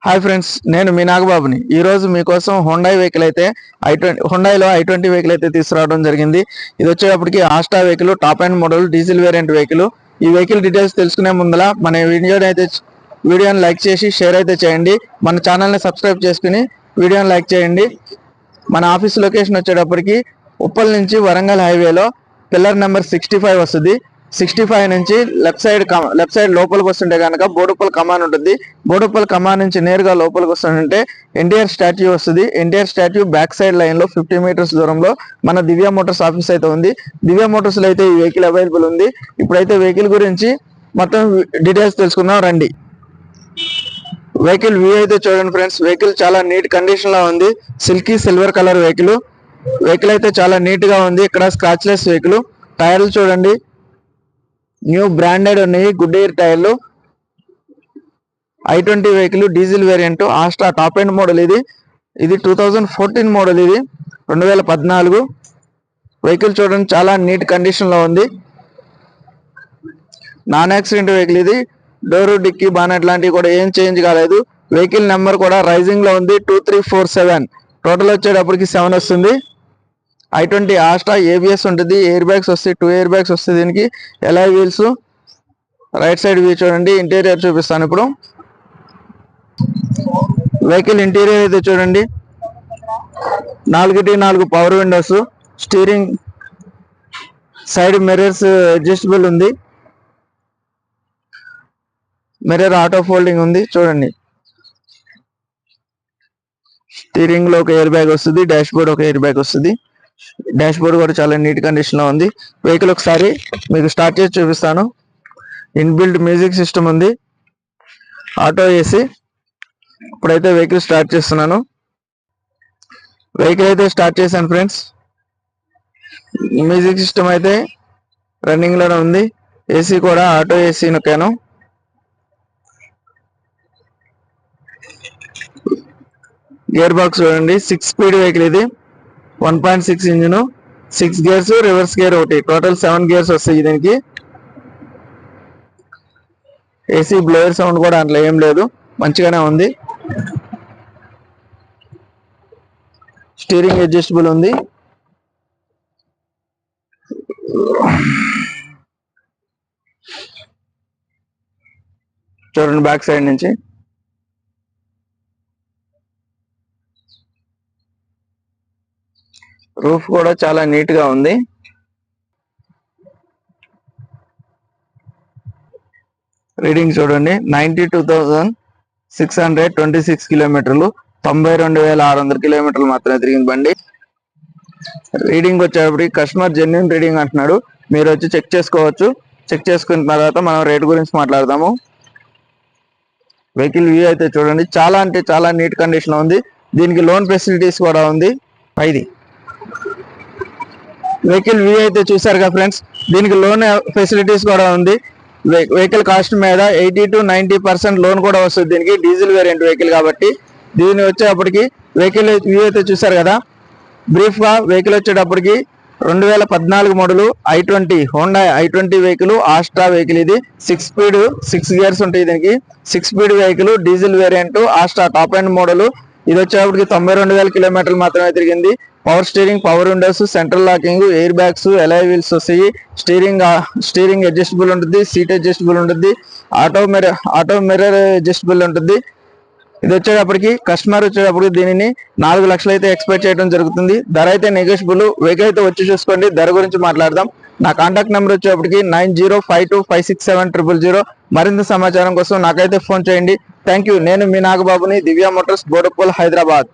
Hi friends, నేను మీ నాగబాబుని. ఈరోజు మీకోసం హుండాయ్ వెహికల్ అయితే హుండాయ్లో i20 వెహికల్ అయితే తీసుకురావడం జరిగింది. ఇది వచ్చేటప్పటికి Asta vehicle, top and model, diesel variant vehicle. ఈ వెహికల్ డీటెయిల్స్ తెలుసుకునే ముందల మన వీడియోని లైక్ చేసి షేర్ అయితే చేయండి. మన ఛానల్ని సబ్స్క్రైబ్ చేసుకుని వీడియోని లైక్ చేయండి. మన ఆఫీస్ లొకేషన్ వచ్చేటప్పటికి ఉప్పల్ నుంచి వరంగల్ హైవేలో పిల్లర్ నెంబర్ 65 వస్తుంది. 65 నుంచి లెఫ్ట్ సైడ్ లోపలికి వస్తుంటే కనుక బోడుప్పల్ కమాన్ ఉంటుంది. బోడుప్పల్ కమాన్ నుంచి నేరుగా లోపలికి వస్తుంటే ఎన్టీఆర్ స్టాట్యూ వస్తుంది. NTR statue back side line లో 50 మీటర్స్ దూరంలో మన దివ్య మోటార్స్ ఆఫీస్ అయితే ఉంది. దివ్య మోటార్స్ లో అయితే ఈ వెహికల్ అవైలబుల్ ఉంది. ఇప్పుడైతే వెహికల్ గురించి మొత్తం డీటెయిల్స్ తెలుసుకుందాం రండి. వెహికల్ వ్యూ అయితే చూడండి ఫ్రెండ్స్. వెహికల్ చాలా నీట్ కండిషన్ లో ఉంది. Silky silver colour vehicle. Vehicle అయితే చాలా నీట్ గా ఉంది. ఇక్కడ స్క్రాచ్లెస్ వెహికల్. టైర్లు చూడండి, న్యూ బ్రాండెడ్ ఉన్నాయి, గుడ్ ఎయిర్ టైర్లు. i20 vehicle, diesel variant, Asta top and model. ఇది 2014 మోడల్. ఇది 2014 వెహికల్. చూడండి, చాలా నీట్ కండిషన్ లో ఉంది. Non accident vehicle. ఇది డోరు, డిక్కీ, బానెట్ లాంటివి కూడా ఏం చేంజ్ కాలేదు. వెహికల్ నెంబర్ కూడా రైజింగ్ లో ఉంది, 2347. టోటల్ వచ్చేటప్పటికి 7 వస్తుంది. i20 ఆస్టా ఏబిఎస్ ఉంటుంది, ఎయిర్ బ్యాగ్స్ వస్తాయి, 2 ఎయిర్ బ్యాగ్స్ వస్తాయి. దీనికి alloy wheels. Right side view చూడండి. ఇంటీరియర్ చూపిస్తాను ఇప్పుడు. వెహికల్ ఇంటీరియర్ అయితే చూడండి. 4 power Windows, steering, side mirrors adjustable ఉంది, మిర్రర్ ఆటో ఫోల్డింగ్ ఉంది చూడండి. స్టీరింగ్ లో ఒక ఎయిర్ బ్యాగ్ వస్తుంది, డాష్ బోర్డ్ ఒక ఎయిర్ బ్యాగ్ వస్తుంది. డాష్ బోర్డ్ కూడా చాలా నీట్ కండిషన్ లో ఉంది. వెహికల్ ఒకసారి మీకు స్టార్ట్ చేసి చూపిస్తాను. ఇన్బిల్ట్ మ్యూజిక్ సిస్టమ్ ఉంది, ఆటో ఏసీ. ఇప్పుడైతే వెహికల్ స్టార్ట్ చేస్తున్నాను. వెహికల్ అయితే స్టార్ట్ చేశాను ఫ్రెండ్స్. మ్యూజిక్ సిస్టమ్ అయితే రన్నింగ్ లోనే ఉంది. ఏసీ కూడా ఆటో ఏసీ నొక్కాను. గేర్ బాక్స్ చూడండి. 6 స్పీడ్ వెహికల్. ఇది 1.6 ఇంజిన్, 6 గేర్స్, రివర్స్ గేర్ ఒకటి, టోటల్ 7 గేర్స్ వస్తాయి దీనికి. ఏసీ బ్లోయర్ సౌండ్ కూడా అట్లా ఏం లేదు, మంచిగానే ఉంది. స్టీరింగ్ అడ్జస్టబుల్ ఉంది. చూడండి బ్యాక్ సైడ్ నుంచి. రూఫ్ కూడా చాలా నీట్ గా ఉంది. రీడింగ్ చూడండి. 92,626 కిలోమీటర్లు, 92,600 కిలోమీటర్లు మాత్రమే తిరిగింది బండి. రీడింగ్ వచ్చేటప్పటికి కస్టమర్ జెన్యున్ రీడింగ్ అంటున్నాడు. మీరు వచ్చి చెక్ చేసుకోవచ్చు. చెక్ చేసుకున్న తర్వాత మనం రేట్ గురించి మాట్లాడదాము. వెహికల్ వ్యూ అయితే చూడండి. చాలా అంటే చాలా నీట్ కండిషన్ ఉంది. దీనికి లోన్ ఫెసిలిటీస్ కూడా ఉంది. ఇది వెహికల్ వ్యూ అయితే చూసారుగా ఫ్రెండ్స్. దీనికి లోన్ ఫెసిలిటీస్ కూడా ఉంది. వెహికల్ కాస్ట్ మీద 80 to 90% లోన్ కూడా వస్తుంది దీనికి. డీజిల్ వేరియంట్ వెహికల్ కాబట్టి. దీని వచ్చేటప్పటికి వెహికల్ వ్యూ అయితే చూసారు కదా. బ్రీఫ్ గా వెహికల్ వచ్చేటప్పటికి 2014 model i20 Honda i20 vehicle, Asta vehicle. ఇది 6 స్పీడ్, 6 గేర్స్ ఉంటాయి దీనికి. 6 speed vehicle, diesel variant, Asta top and model. ఇది వచ్చేటప్పటికి 92,000 కిలోమీటర్లు మాత్రమే తిరిగింది. Power steering, power windows, central locking, air bags, alloy wheels వస్తాయి. స్టీరింగ్ అడ్జస్టబుల్ ఉంటుంది, సీట్ అడ్జస్టబుల్ ఉంటుంది, ఆటో మిర్రర్ అడ్జస్టబుల్ ఉంటుంది. ఇది వచ్చేటప్పటికి కస్టమర్ వచ్చేటప్పటికి దీనిని 4 లక్షలు అయితే ఎక్స్పెక్ట్ చేయడం జరుగుతుంది. ధర అయితే నెగోషియబుల్. వెహికల్ అయితే వచ్చి చూసుకోండి. ధర గురించి మాట్లాడదాం. నా కాంటాక్ట్ నెంబర్ వచ్చేటప్పటికి 9052567000. మరింత సమాచారం కోసం నాకైతే ఫోన్ చేయండి. Thank you. నేను మీ నాగబాబుని, దివ్య మోటార్స్, బోడుప్పల్, హైదరాబాద్.